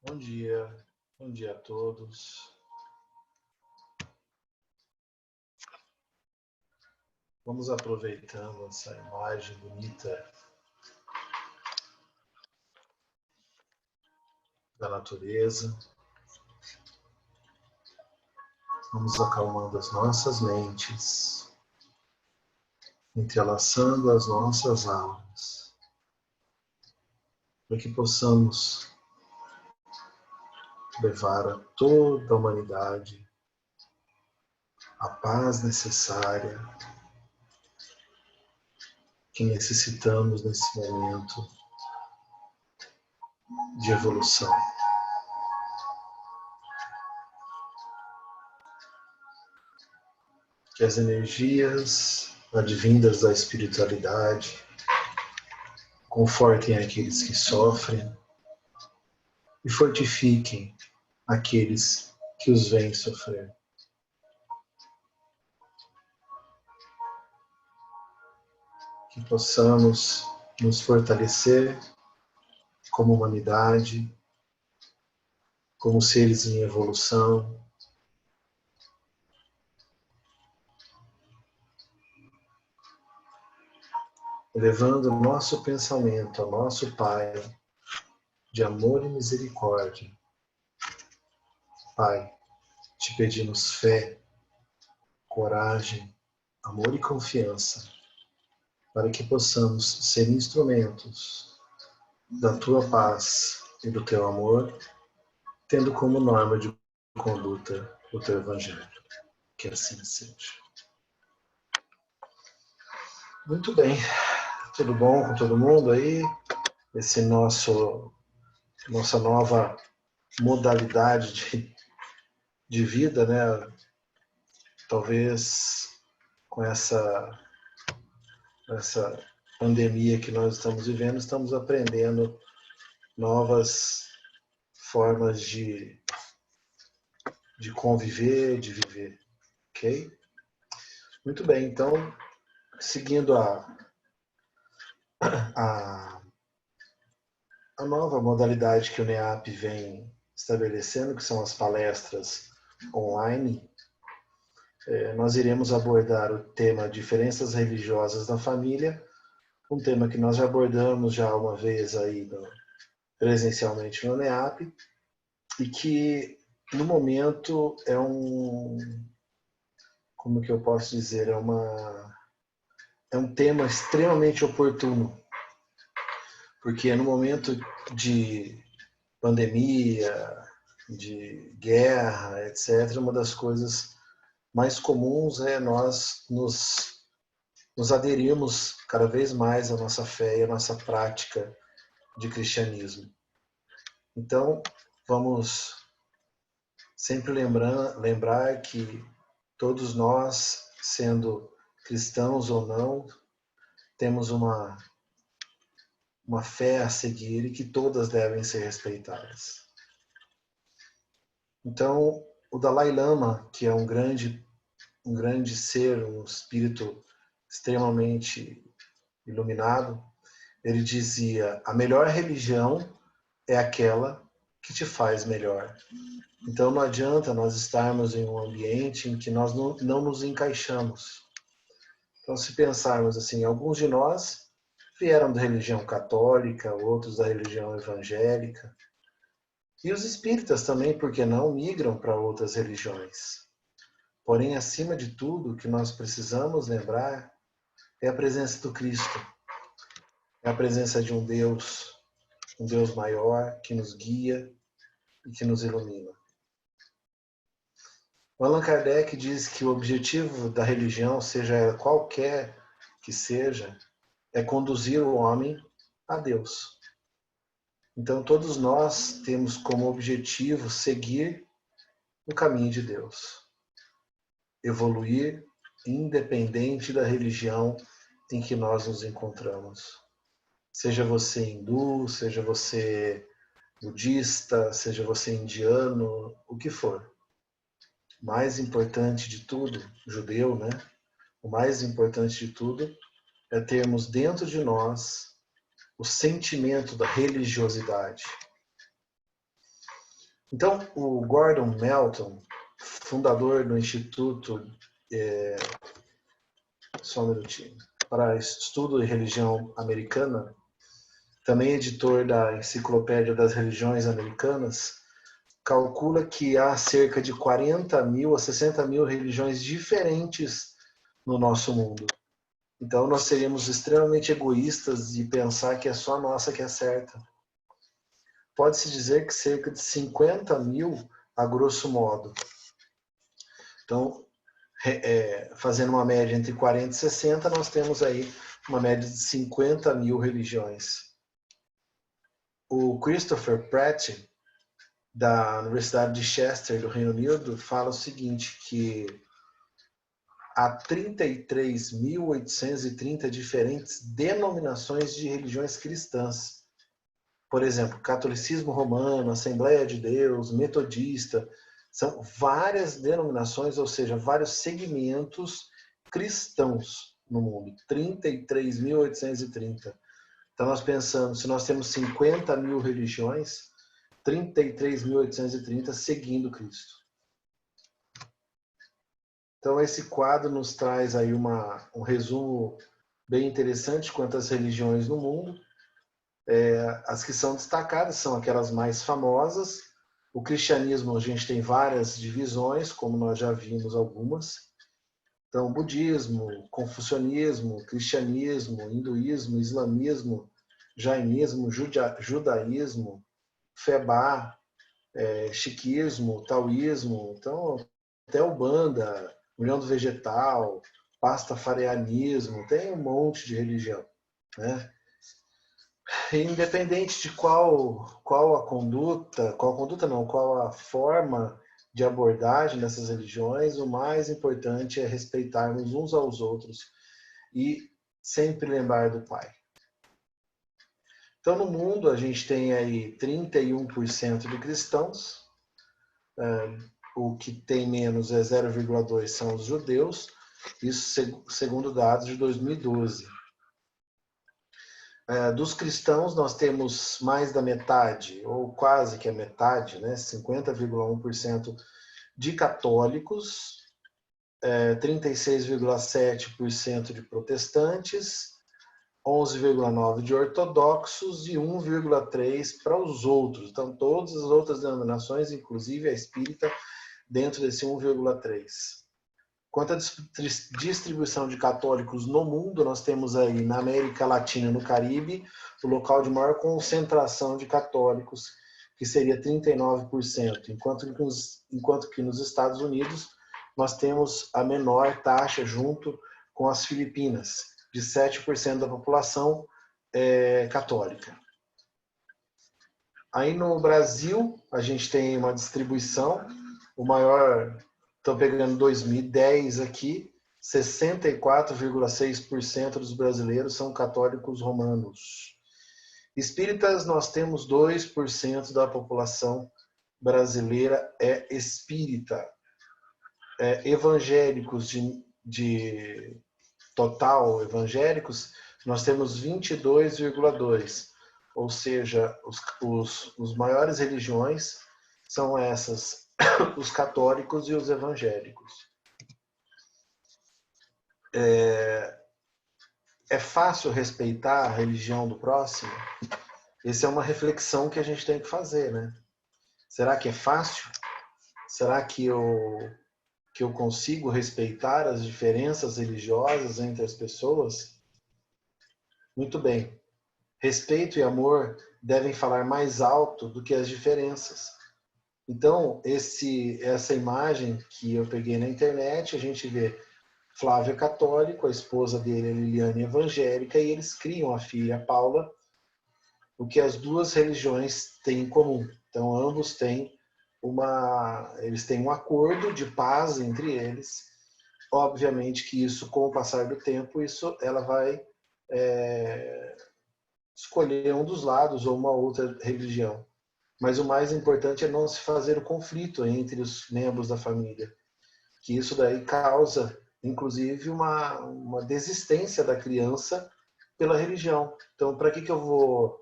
Bom dia a todos. Vamos aproveitando essa imagem bonita da natureza. Vamos acalmando as nossas mentes, entrelaçando as nossas almas, para que possamos levar a toda a humanidade a paz necessária que necessitamos nesse momento de evolução. Que as energias advindas da espiritualidade confortem aqueles que sofrem e fortifiquem aqueles que os veem sofrer. Que possamos nos fortalecer como humanidade, como seres em evolução, elevando o nosso pensamento ao nosso Pai de amor e misericórdia. Pai, te pedimos fé, coragem, amor e confiança, para que possamos ser instrumentos da tua paz e do teu amor, tendo como norma de conduta o teu Evangelho. Que assim seja. Muito bem. Tudo bom com todo mundo aí? Esse nossa nova modalidade de vida, né? Talvez com essa pandemia que nós estamos vivendo, estamos aprendendo novas formas de conviver, de viver, ok? Muito bem, então, seguindo a nova modalidade que o NEAP vem estabelecendo, que são as palestras online, nós iremos abordar o tema diferenças religiosas na família, um tema que nós já abordamos já uma vez aí presencialmente no NEAP, e que no momento é como que eu posso dizer, é um tema extremamente oportuno, porque no momento de pandemia, de guerra, etc., uma das coisas mais comuns é nós nos aderirmos cada vez mais à nossa fé e à nossa prática de cristianismo. Então, vamos sempre lembrar que todos nós, sendo cristãos ou não, temos uma fé a seguir e que todas devem ser respeitadas. Então, o Dalai Lama, que é um grande ser, um espírito extremamente iluminado, ele dizia: a melhor religião é aquela que te faz melhor. Então não adianta nós estarmos em um ambiente em que nós não nos encaixamos. Então, se pensarmos assim, alguns de nós vieram da religião católica, outros da religião evangélica, e os espíritas também, por que não, migram para outras religiões. Porém, acima de tudo, o que nós precisamos lembrar é a presença do Cristo. É a presença de um Deus maior, que nos guia e que nos ilumina. O Allan Kardec diz que o objetivo da religião, seja qualquer que seja, é conduzir o homem a Deus. Então, todos nós temos como objetivo seguir o caminho de Deus. Evoluir independente da religião em que nós nos encontramos. Seja você hindu, seja você budista, seja você indiano, o que for. O mais importante de tudo, judeu, né? O mais importante de tudo é termos dentro de nós o sentimento da religiosidade. Então, o Gordon Melton, fundador do Instituto só um minutinho, para Estudo de Religião Americana, também editor da Enciclopédia das Religiões Americanas, calcula que há cerca de 40 mil a 60 mil religiões diferentes no nosso mundo. Então, nós seríamos extremamente egoístas de pensar que é só a nossa que é certa. Pode-se dizer que cerca de 50 mil, a grosso modo. Então, fazendo uma média entre 40 e 60, nós temos aí uma média de 50 mil religiões. O Christopher Pratt, da Universidade de Chester, do Reino Unido, fala o seguinte, que há 33.830 diferentes denominações de religiões cristãs. Por exemplo, catolicismo romano, Assembleia de Deus, metodista, são várias denominações, ou seja, vários segmentos cristãos no mundo. 33.830. Então, nós pensamos, se nós temos 50 mil religiões, 33.830 seguindo Cristo. Então, esse quadro nos traz aí um resumo bem interessante quanto às religiões no mundo. As que são destacadas são aquelas mais famosas. O cristianismo, a gente tem várias divisões, como nós já vimos algumas. Então, budismo, confucionismo, cristianismo, hinduísmo, islamismo, jainismo, judaísmo, febá, sikhismo, taoísmo, então, até Umbanda, União do Vegetal, pastafarianismo, tem um monte de religião, né? Independente de qual a forma de abordagem dessas religiões, o mais importante é respeitarmos uns aos outros e sempre lembrar do Pai. Então, no mundo, a gente tem aí 31% de cristãos, o que tem menos é 0,2% são os judeus, isso segundo dados de 2012. Dos cristãos, nós temos mais da metade, ou quase que a metade, né, 50,1% de católicos, 36,7% de protestantes, 11,9% de ortodoxos e 1,3% para os outros. Então, todas as outras denominações, inclusive a espírita, dentro desse 1,3%. Quanto à distribuição de católicos no mundo, nós temos aí na América Latina e no Caribe o local de maior concentração de católicos, que seria 39%, enquanto que nos Estados Unidos nós temos a menor taxa junto com as Filipinas, de 7% da população católica. Aí no Brasil, a gente tem uma distribuição, o maior... Estou pegando 2010 aqui, 64,6% dos brasileiros são católicos romanos. Espíritas, nós temos 2% da população brasileira é espírita. Evangélicos de total evangélicos, nós temos 22,2%. Ou seja, os maiores religiões são essas, os católicos e os evangélicos. É fácil respeitar a religião do próximo? Essa é uma reflexão que a gente tem que fazer, né? Será que é fácil? Será que eu consigo respeitar as diferenças religiosas entre as pessoas? Muito bem. Respeito e amor devem falar mais alto do que as diferenças. Então, essa imagem que eu peguei na internet, a gente vê Flávio é católico, a esposa dele é Liliane evangélica, e eles criam a filha Paula, o que as duas religiões têm em comum. Então, ambos têm eles têm um acordo de paz entre eles. Obviamente que isso, com o passar do tempo, ela vai escolher um dos lados ou uma outra religião. Mas o mais importante é não se fazer o conflito entre os membros da família, que isso daí causa inclusive uma desistência da criança pela religião. Então, para que eu vou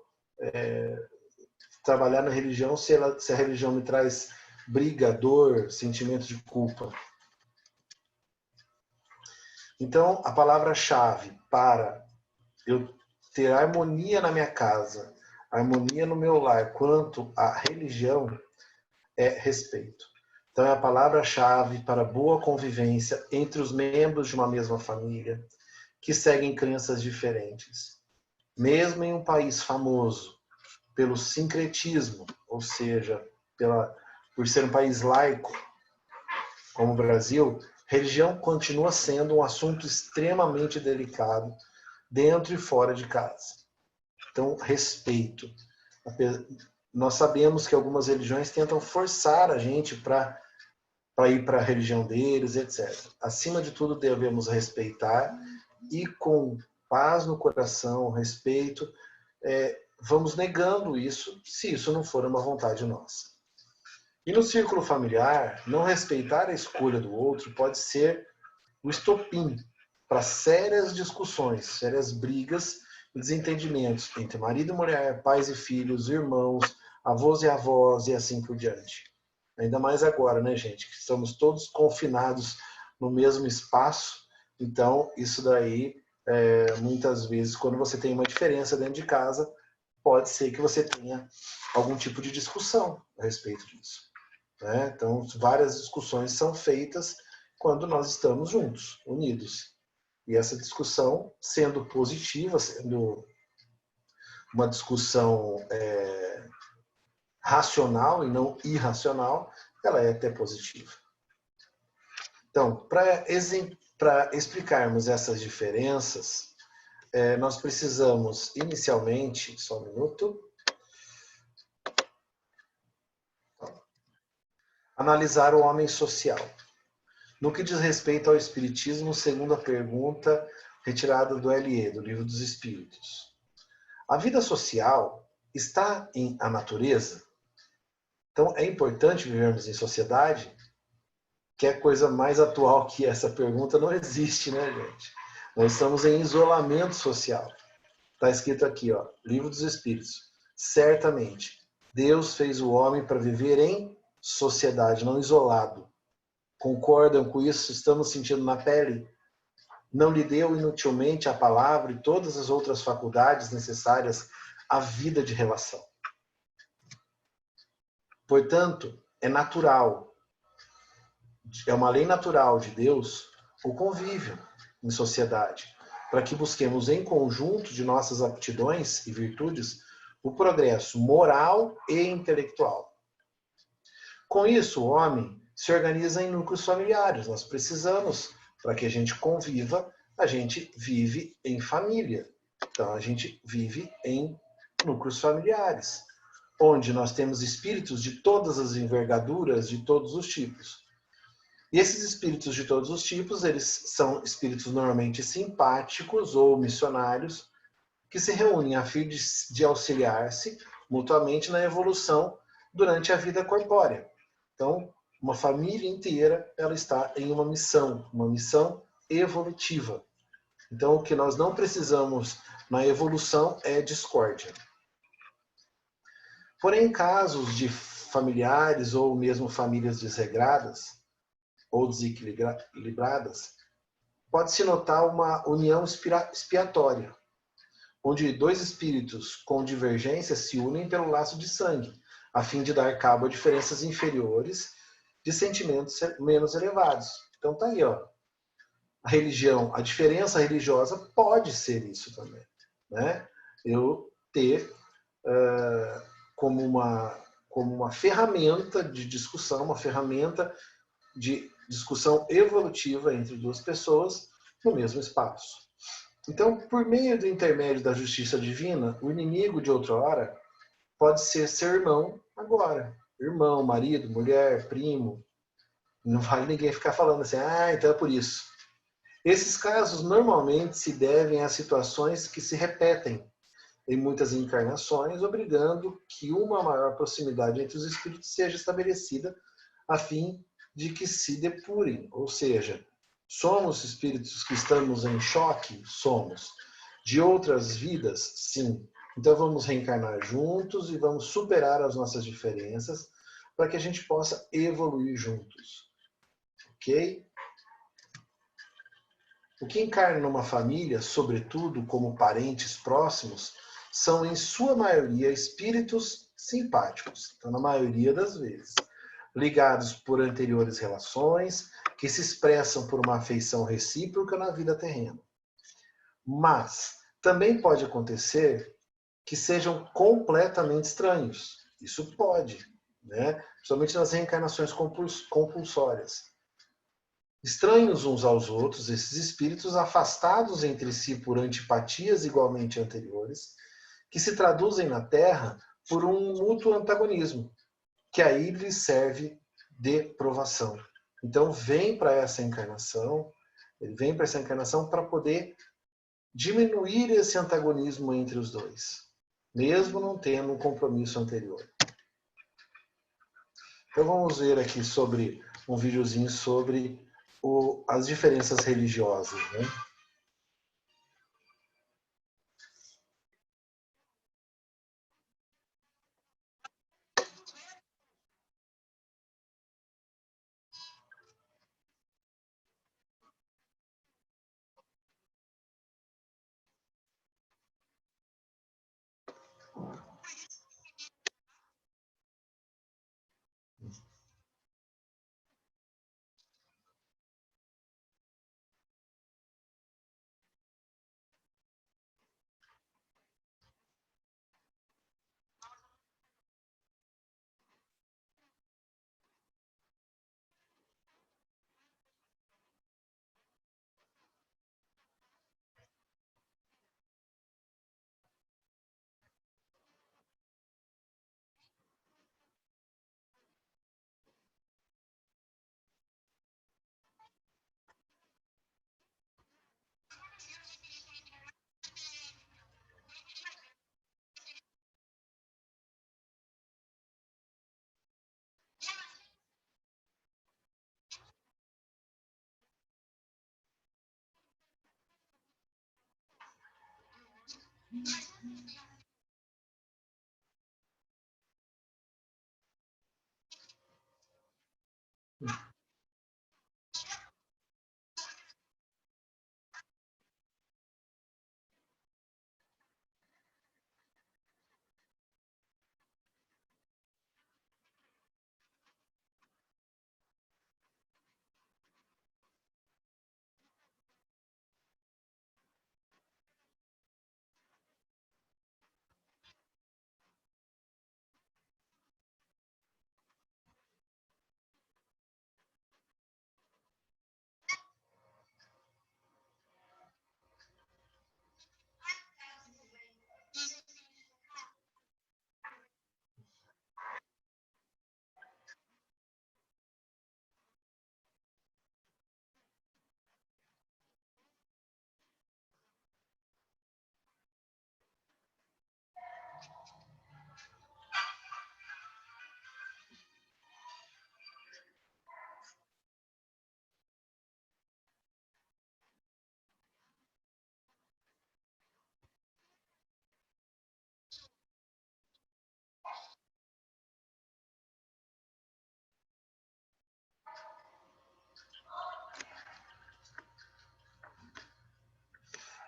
trabalhar na religião se a religião me traz briga, dor, sentimento de culpa? Então, a palavra-chave para eu ter harmonia na minha casa, harmonia no meu lar, quanto à religião, é respeito. Então, é a palavra-chave para boa convivência entre os membros de uma mesma família, que seguem crenças diferentes. Mesmo em um país famoso pelo sincretismo, ou seja, por ser um país laico, como o Brasil, religião continua sendo um assunto extremamente delicado dentro e fora de casa. Então, respeito. Nós sabemos que algumas religiões tentam forçar a gente para ir para a religião deles, etc. Acima de tudo, devemos respeitar e com paz no coração, respeito, vamos negando isso, se isso não for uma vontade nossa. E no círculo familiar, não respeitar a escolha do outro pode ser o estopim para sérias discussões, sérias brigas e desentendimentos entre marido e mulher, pais e filhos, irmãos, avós e avós e assim por diante. Ainda mais agora, né, gente, que estamos todos confinados no mesmo espaço, então isso daí, muitas vezes, quando você tem uma diferença dentro de casa, pode ser que você tenha algum tipo de discussão a respeito disso. Né? Então, várias discussões são feitas quando nós estamos juntos, unidos. E essa discussão, sendo positiva, sendo uma discussão racional e não irracional, ela é até positiva. Então, para explicarmos essas diferenças, nós precisamos, inicialmente, só um minuto, analisar o homem social. No que diz respeito ao Espiritismo, segundo a pergunta retirada do LE, do Livro dos Espíritos. A vida social está em a natureza? Então, é importante vivermos em sociedade? Que é coisa mais atual que essa pergunta não existe, né, gente? Nós estamos em isolamento social. Está escrito aqui, ó, Livro dos Espíritos. Certamente, Deus fez o homem para viver em sociedade, não isolado. Concordam com isso? Estamos sentindo na pele? Não lhe deu inutilmente a palavra e todas as outras faculdades necessárias à vida de relação. Portanto, é natural, é uma lei natural de Deus o convívio em sociedade, para que busquemos em conjunto de nossas aptidões e virtudes o progresso moral e intelectual. Com isso, o homem se organiza em núcleos familiares. Nós precisamos, para que a gente conviva, a gente vive em família. Então, a gente vive em núcleos familiares, onde nós temos espíritos de todas as envergaduras, de todos os tipos. E esses espíritos de todos os tipos, eles são espíritos normalmente simpáticos ou missionários, que se reúnem a fim de auxiliar-se mutuamente na evolução durante a vida corpórea. Então, uma família inteira, ela está em uma missão evolutiva. Então, o que nós não precisamos na evolução é discórdia. Porém, em casos de familiares ou mesmo famílias desregradas ou desequilibradas, pode-se notar uma união expiatória, onde dois espíritos com divergência se unem pelo laço de sangue, a fim de dar cabo a diferenças inferiores de sentimentos menos elevados. Então tá aí, ó. A religião, a diferença religiosa pode ser isso também, né? Eu ter como uma ferramenta de discussão, uma ferramenta de discussão evolutiva entre duas pessoas no mesmo espaço. Então, por meio do intermédio da justiça divina, o inimigo de outrora pode ser seu irmão agora. Irmão, marido, mulher, primo. Não vale ninguém ficar falando assim, então é por isso. Esses casos normalmente se devem a situações que se repetem em muitas encarnações, obrigando que uma maior proximidade entre os espíritos seja estabelecida a fim de que se depurem, ou seja, Somos espíritos que estamos em choque? Somos. De outras vidas? Sim. Então vamos reencarnar juntos e vamos superar as nossas diferenças para que a gente possa evoluir juntos. Ok? O que encarna numa família, sobretudo como parentes próximos, são em sua maioria espíritos simpáticos, então, na maioria das vezes, ligados por anteriores relações, que se expressam por uma afeição recíproca na vida terrena. Mas também pode acontecer que sejam completamente estranhos. Isso pode, né? Principalmente nas reencarnações compulsórias. Estranhos uns aos outros, esses espíritos afastados entre si por antipatias igualmente anteriores, que se traduzem na Terra por um mútuo antagonismo, que aí lhes serve de provação. Então vem para essa encarnação, ele vem para essa encarnação para poder diminuir esse antagonismo entre os dois, mesmo não tendo um compromisso anterior. Então vamos ver aqui sobre um videozinho sobre as diferenças religiosas, né?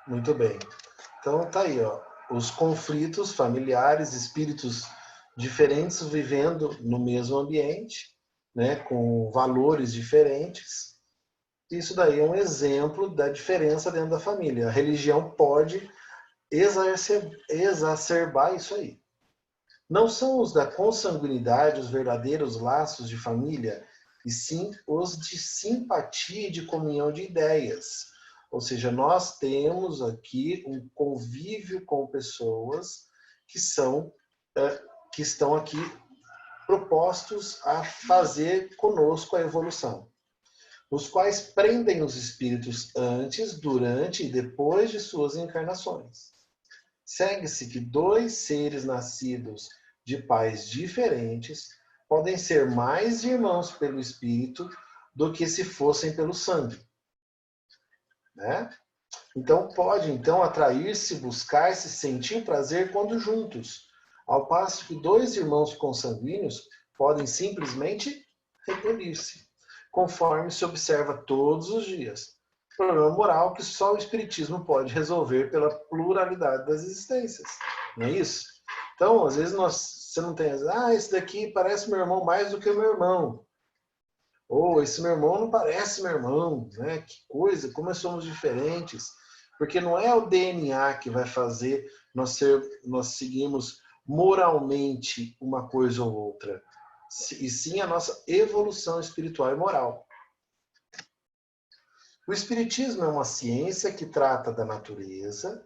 Muito bem. Então tá aí, ó, os conflitos familiares, espíritos diferentes vivendo no mesmo ambiente, né, com valores diferentes. Isso daí é um exemplo da diferença dentro da família. A religião pode exacerbar isso aí. Não são os da consanguinidade os verdadeiros laços de família, e sim os de simpatia e de comunhão de ideias. Ou seja, nós temos aqui um convívio com pessoas que são que estão aqui propostos a fazer conosco a evolução, os quais prendem os espíritos antes, durante e depois de suas encarnações. Segue-se que dois seres nascidos de pais diferentes podem ser mais irmãos pelo espírito do que se fossem pelo sangue. né? Então pode então atrair-se, buscar-se, sentir prazer quando juntos, ao passo que dois irmãos consanguíneos podem simplesmente repelir-se, conforme se observa todos os dias. Problema moral que só o Espiritismo pode resolver pela pluralidade das existências. Não é isso? Então, às vezes você não tem, esse daqui parece meu irmão mais do que o meu irmão. Ou esse meu irmão não parece meu irmão, né? Que coisa, como nós somos diferentes. Porque não é o DNA que vai fazer nós seguirmos moralmente uma coisa ou outra, e sim a nossa evolução espiritual e moral. O Espiritismo é uma ciência que trata da natureza,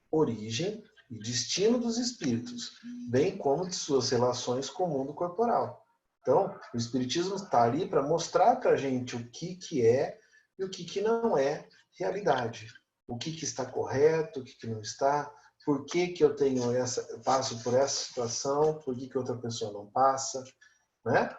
origem e destino dos espíritos, bem como de suas relações com o mundo corporal. Então, o Espiritismo está ali para mostrar para a gente o que é e o que não é realidade. O que está correto, o que não está, por que eu passo por essa situação, por que outra pessoa não passa, né?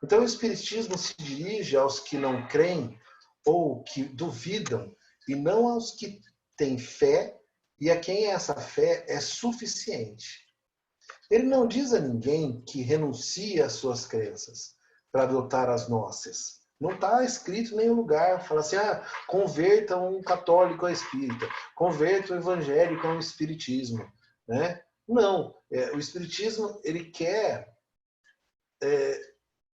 Então, o Espiritismo se dirige aos que não creem ou que duvidam, e não aos que têm fé e a quem essa fé é suficiente. Ele não diz a ninguém que renuncie às suas crenças para adotar as nossas. Não está escrito em nenhum lugar. Fala assim, converta um católico ao espírita, converta um evangélico ao espiritismo. Né? Não, o espiritismo ele quer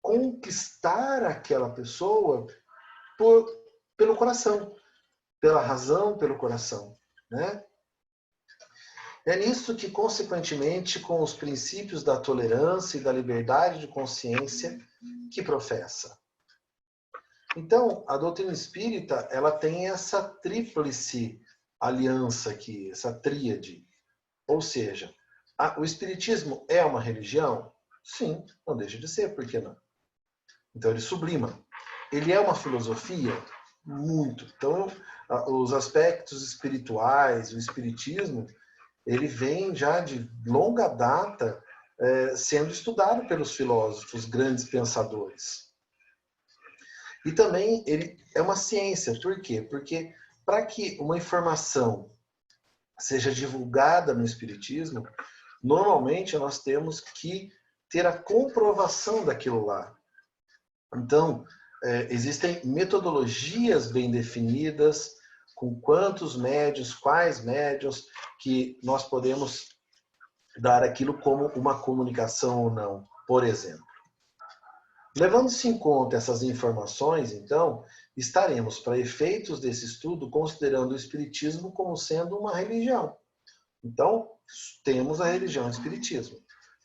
conquistar aquela pessoa pelo coração, pela razão, pelo coração. Né? É nisso que, consequentemente, com os princípios da tolerância e da liberdade de consciência que professa. Então, a doutrina espírita, ela tem essa tríplice aliança aqui, essa tríade. Ou seja, o espiritismo é uma religião? Sim, não deixa de ser, por que não? Então ele sublima. Ele é uma filosofia? Muito. Então, os aspectos espirituais, o espiritismo, ele vem já de longa data sendo estudado pelos filósofos, grandes pensadores. E também ele é uma ciência. Por quê? Porque para que uma informação seja divulgada no espiritismo, normalmente nós temos que ter a comprovação daquilo lá. Então, existem metodologias bem definidas, com quantos médios, quais médios, que nós podemos dar aquilo como uma comunicação ou não, por exemplo. Levando-se em conta essas informações, então, estaremos, para efeitos desse estudo, considerando o Espiritismo como sendo uma religião. Então, temos a religião Espiritismo.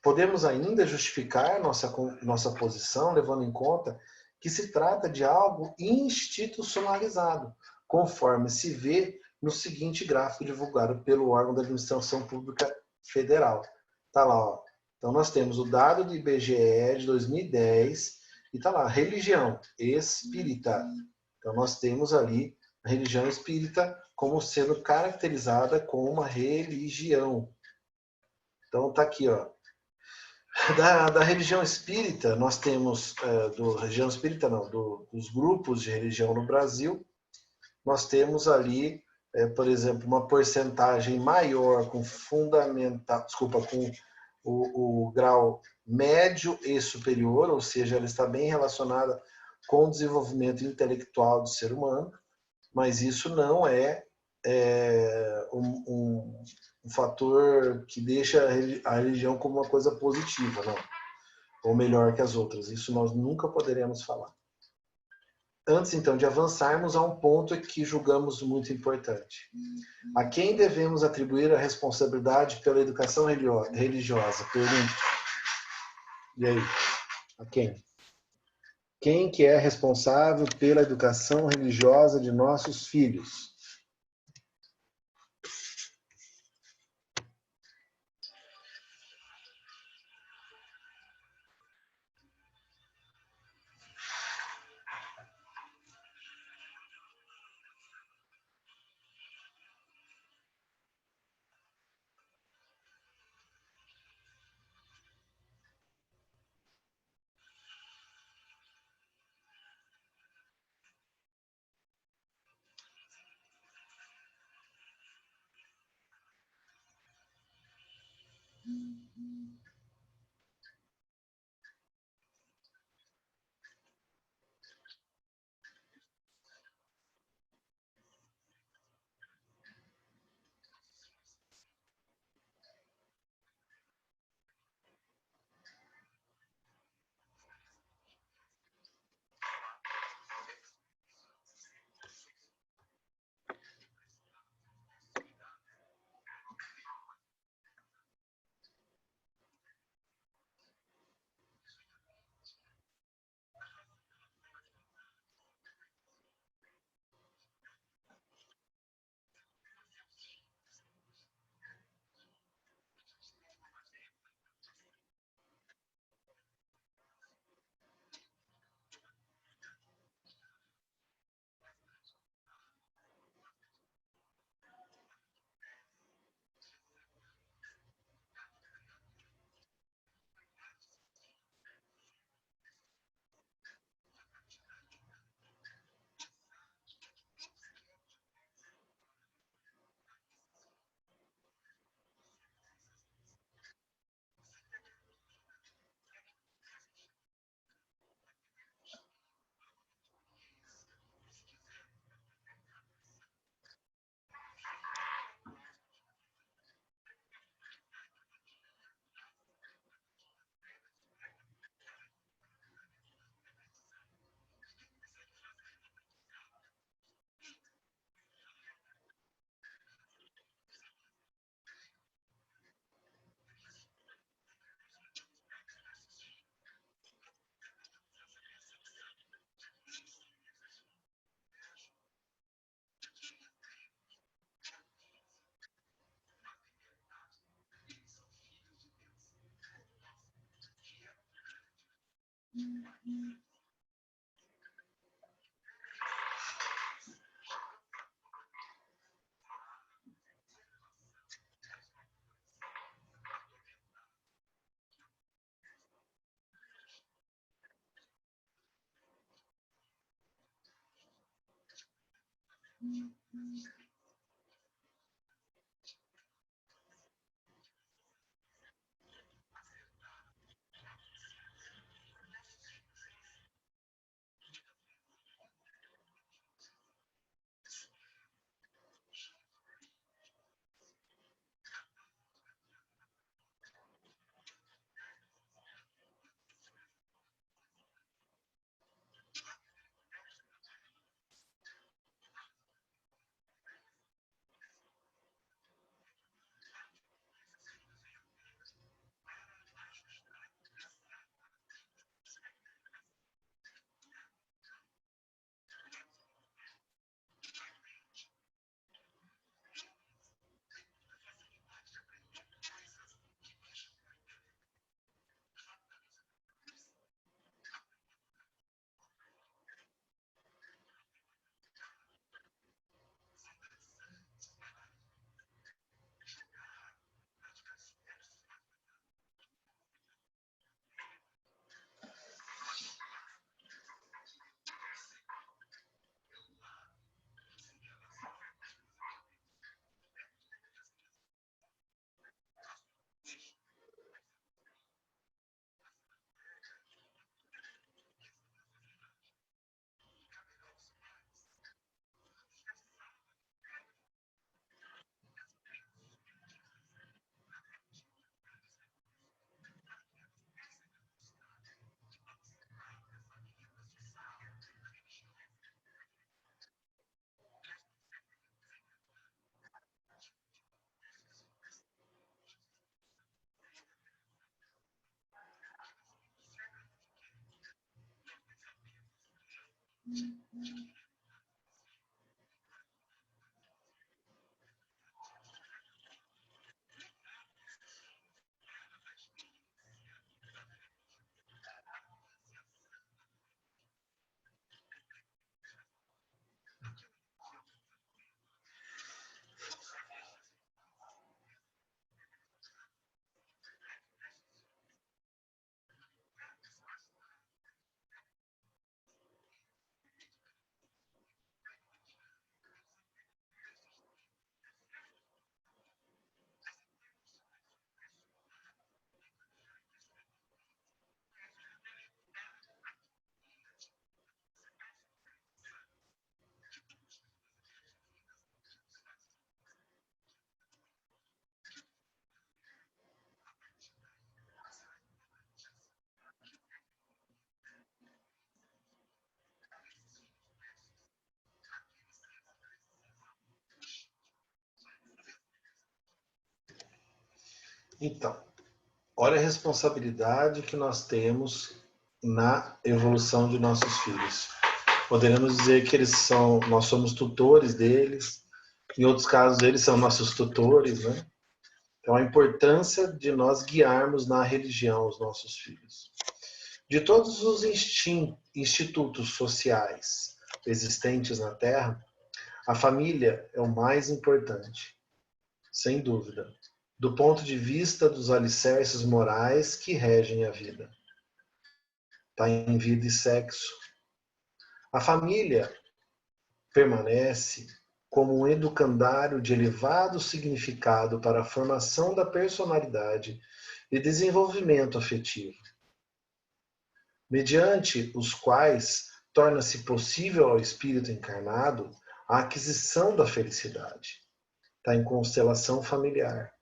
Podemos ainda justificar nossa posição, levando em conta que se trata de algo institucionalizado, conforme se vê no seguinte gráfico divulgado pelo órgão da Administração Pública Federal. Está lá, ó. Então nós temos o dado do IBGE de 2010 e está lá, religião espírita. Então nós temos ali a religião espírita como sendo caracterizada como uma religião. Então está aqui, ó. Da religião espírita, nós temos, religião espírita não, dos grupos de religião no Brasil, nós temos ali, por exemplo, uma porcentagem maior com o grau médio e superior, ou seja, ela está bem relacionada com o desenvolvimento intelectual do ser humano, mas isso não é um fator que deixa a religião como uma coisa positiva, não. Ou melhor que as outras. Isso nós nunca poderemos falar. Antes, então, de avançarmos a um ponto que julgamos muito importante. A quem devemos atribuir a responsabilidade pela educação religiosa? Pergunto. E aí? A quem? Quem que é responsável pela educação religiosa de nossos filhos? Então, olha a responsabilidade que nós temos na evolução de nossos filhos. Poderemos dizer que nós somos tutores deles, em outros casos eles são nossos tutores, né? Então a importância de nós guiarmos na religião os nossos filhos. De todos os institutos sociais existentes na Terra, a família é o mais importante, sem dúvida, do ponto de vista dos alicerces morais que regem a vida. Está em vida e sexo. A família permanece como um educandário de elevado significado para a formação da personalidade e desenvolvimento afetivo, mediante os quais torna-se possível ao espírito encarnado a aquisição da felicidade. Está em constelação familiar.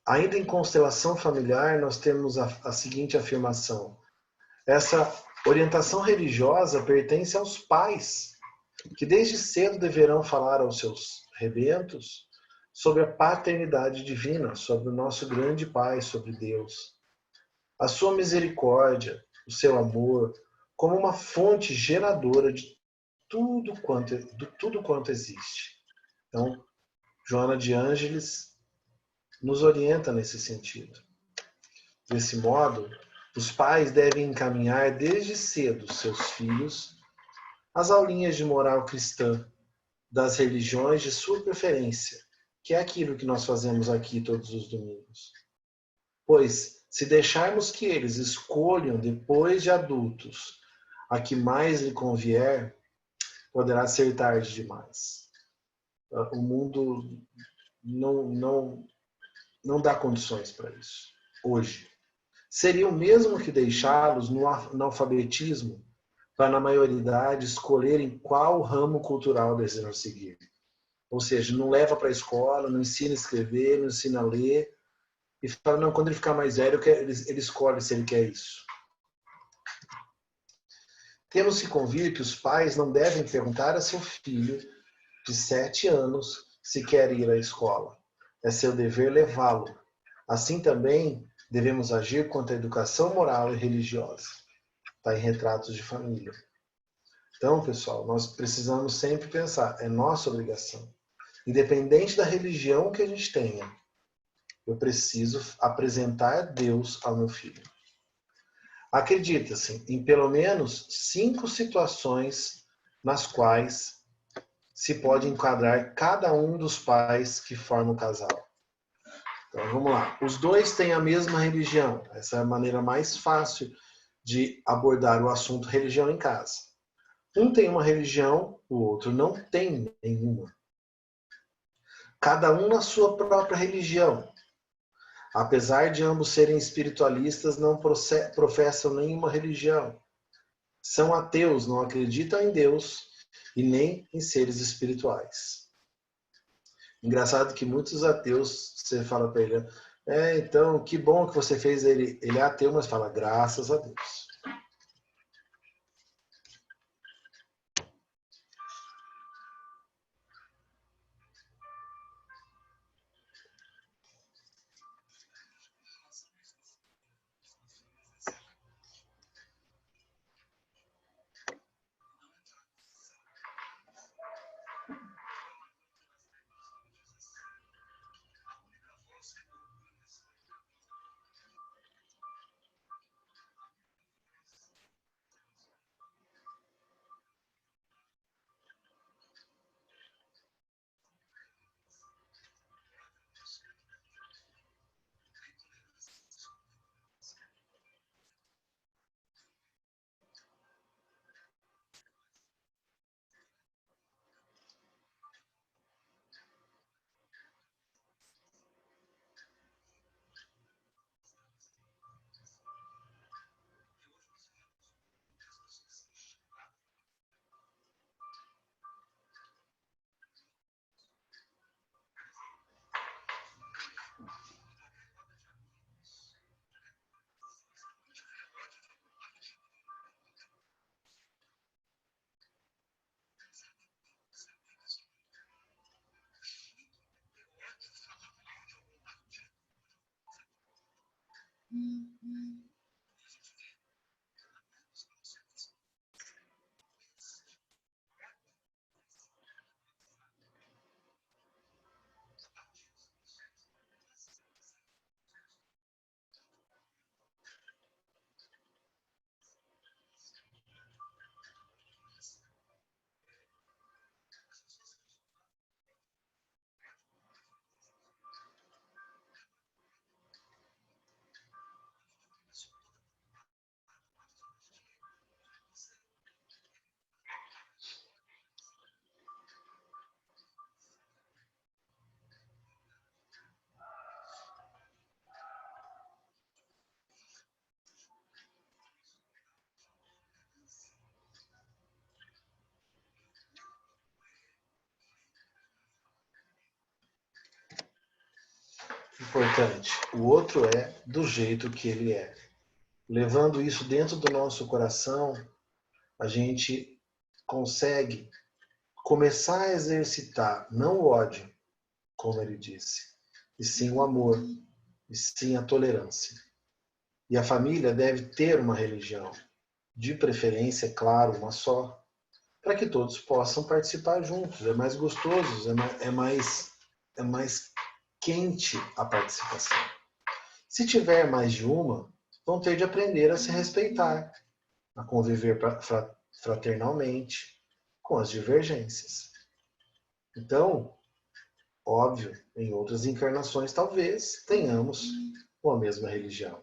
Ainda em constelação familiar, nós temos a seguinte afirmação: essa orientação religiosa pertence aos pais, que desde cedo deverão falar aos seus rebentos sobre a paternidade divina, sobre o nosso grande Pai, sobre Deus, a sua misericórdia, o seu amor, como uma fonte geradora de tudo quanto existe. Então, Joana de Ângeles nos orienta nesse sentido. Desse modo, os pais devem encaminhar desde cedo seus filhos às aulinhas de moral cristã das religiões de sua preferência, que é aquilo que nós fazemos aqui todos os domingos. Pois, se deixarmos que eles escolham depois de adultos a que mais lhe convier, poderá ser tarde demais. O mundo não dá condições para isso, hoje. Seria o mesmo que deixá-los no analfabetismo para, na maioridade, escolherem qual ramo cultural desejam seguir. Ou seja, não leva para a escola, não ensina a escrever, não ensina a ler, e fala, não, quando ele ficar mais velho, ele escolhe se ele quer isso. Temos que convir que os pais não devem perguntar a seu filho de 7 anos se quer ir à escola. É seu dever levá-lo. Assim também devemos agir contra a educação moral e religiosa. Está em Retratos de Família. Então, pessoal, nós precisamos sempre pensar, é nossa obrigação. Independente da religião que a gente tenha, eu preciso apresentar Deus ao meu filho. Acredita-se em pelo menos 5 situações nas quais se pode enquadrar cada um dos pais que formam o casal. Então, vamos lá. Os dois têm a mesma religião. Essa é a maneira mais fácil de abordar o assunto religião em casa. Um tem uma religião, o outro não tem nenhuma. Cada um na sua própria religião. Apesar de ambos serem espiritualistas, não professam nenhuma religião. São ateus, não acreditam em Deus e nem em seres espirituais. Engraçado que muitos ateus, você fala para ele, então, que bom que você fez ele. Ele é ateu, mas fala, graças a Deus. importante. O outro é do jeito que ele é. Levando isso dentro do nosso coração, a gente consegue começar a exercitar não o ódio, como ele disse, e sim o amor, e sim a tolerância. E a família deve ter uma religião, de preferência, é claro, uma só, para que todos possam participar juntos. É mais gostoso, é mais quente a participação. Se tiver mais de uma, vão ter de aprender a se respeitar, a conviver fraternalmente com as divergências. Então, óbvio, em outras encarnações talvez tenhamos uma mesma religião.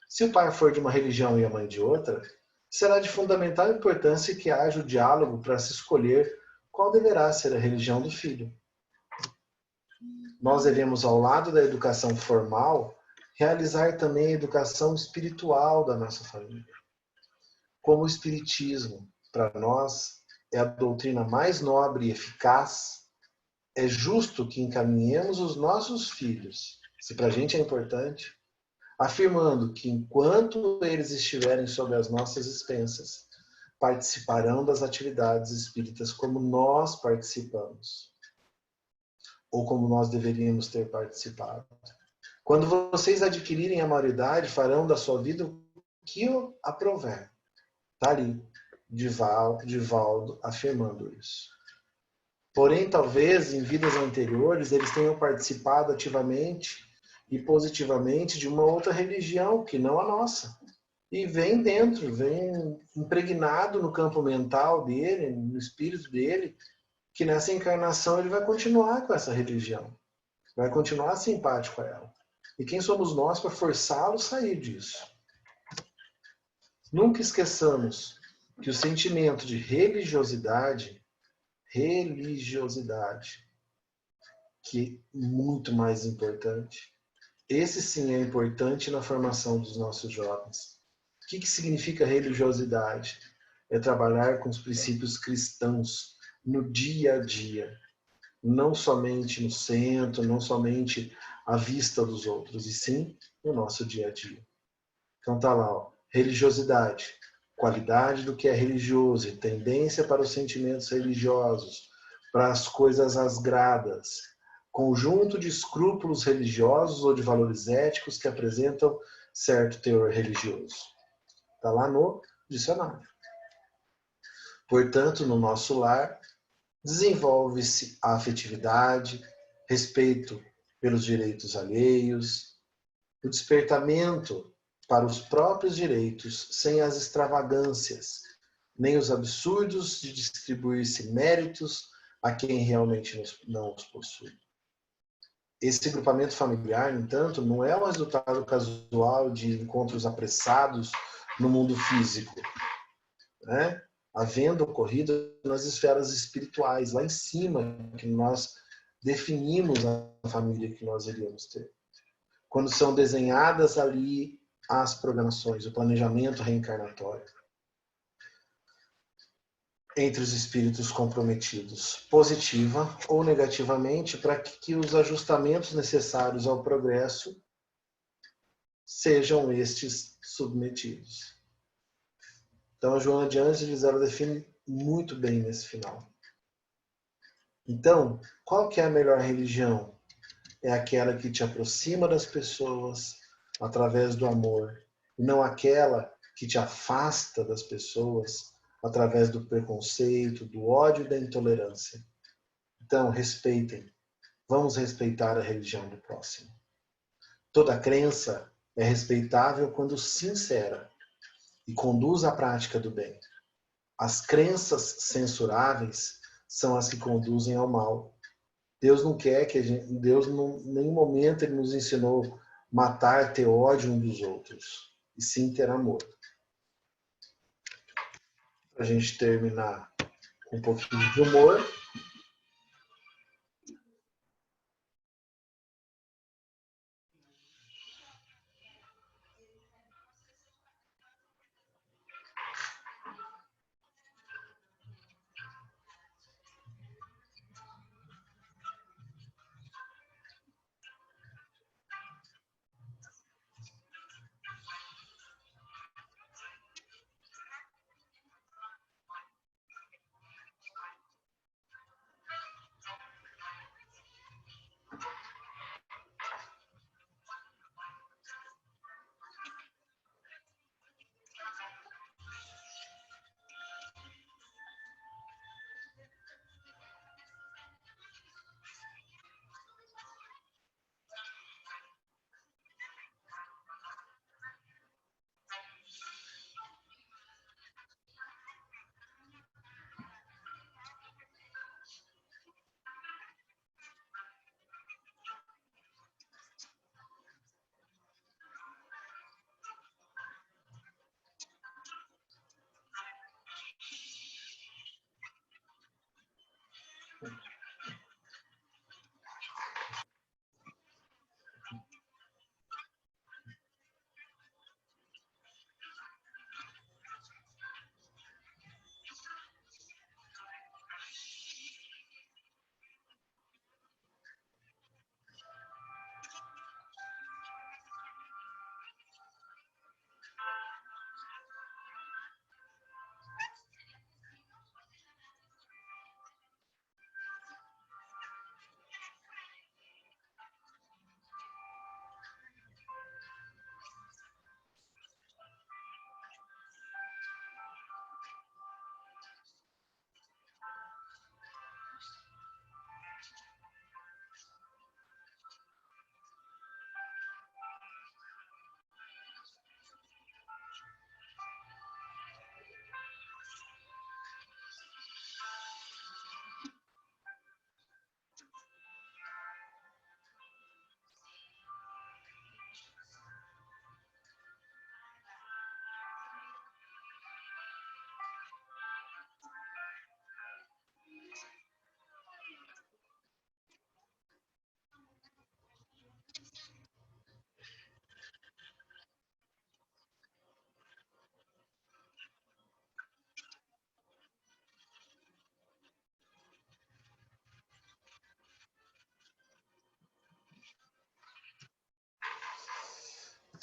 Se o pai for de uma religião e a mãe de outra, será de fundamental importância que haja o diálogo para se escolher qual deverá ser a religião do filho. Nós devemos, ao lado da educação formal, realizar também a educação espiritual da nossa família. Como o Espiritismo, para nós, é a doutrina mais nobre e eficaz, é justo que encaminhemos os nossos filhos, se para a gente é importante, afirmando que enquanto eles estiverem sob as nossas expensas, participarão das atividades espíritas como nós participamos, ou como nós deveríamos ter participado. Quando vocês adquirirem a maioridade, farão da sua vida o que aprouver. Está ali, Divaldo afirmando isso. Porém, talvez em vidas anteriores eles tenham participado ativamente e positivamente de uma outra religião que não a nossa. E vem dentro, vem impregnado no campo mental dele, no espírito dele, que nessa encarnação ele vai continuar com essa religião, vai continuar simpático a ela. E quem somos nós para forçá-lo a sair disso? Nunca esqueçamos que o sentimento de religiosidade, que é muito mais importante, esse sim é importante na formação dos nossos jovens. O que significa religiosidade? É trabalhar com os princípios cristãos no dia a dia, não somente no centro, não somente à vista dos outros, e sim no nosso dia a dia. Então tá lá, ó, religiosidade, qualidade do que é religioso, e tendência para os sentimentos religiosos, para as coisas asgradas, conjunto de escrúpulos religiosos ou de valores éticos que apresentam certo teor religioso. Está lá no dicionário. Portanto, no nosso lar, desenvolve-se a afetividade, respeito pelos direitos alheios, o despertamento para os próprios direitos sem as extravagâncias, nem os absurdos de distribuir-se méritos a quem realmente não os possui. Esse grupamento familiar, no entanto, não é um resultado casual de encontros apressados no mundo físico, né? Havendo ocorrido nas esferas espirituais, lá em cima, que nós definimos a família que nós iríamos ter. Quando são desenhadas ali as programações, o planejamento reencarnatório entre os espíritos comprometidos, positiva ou negativamente, para que os ajustamentos necessários ao progresso sejam estes submetidos. Então, a Joana de Ângeles, ela define muito bem nesse final. Então, qual que é a melhor religião? É aquela que te aproxima das pessoas através do amor, e não aquela que te afasta das pessoas através do preconceito, do ódio e da intolerância. Então, respeitem. Vamos respeitar a religião do próximo. Toda crença é respeitável quando sincera e conduz à prática do bem. As crenças censuráveis são as que conduzem ao mal. Deus não quer que Deus em nenhum momento ele nos ensinou matar, ter ódio um dos outros, e sim ter amor. Para a gente terminar com um pouquinho de humor.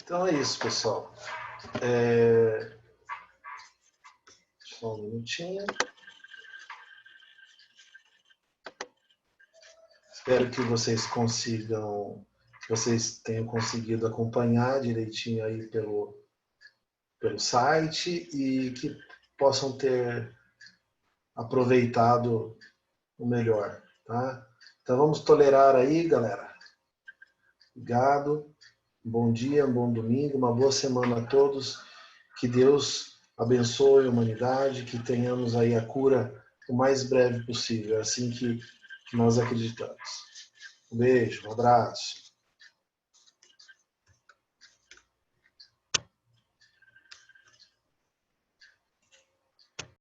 Então é isso, pessoal. Só um minutinho. Espero que vocês tenham conseguido acompanhar direitinho aí pelo site e que possam ter aproveitado o melhor, tá? Então vamos tolerar aí, galera. Obrigado. Bom dia, um bom domingo, uma boa semana a todos. Que Deus abençoe a humanidade, que tenhamos aí a cura o mais breve possível, é assim que nós acreditamos. Um beijo, um abraço.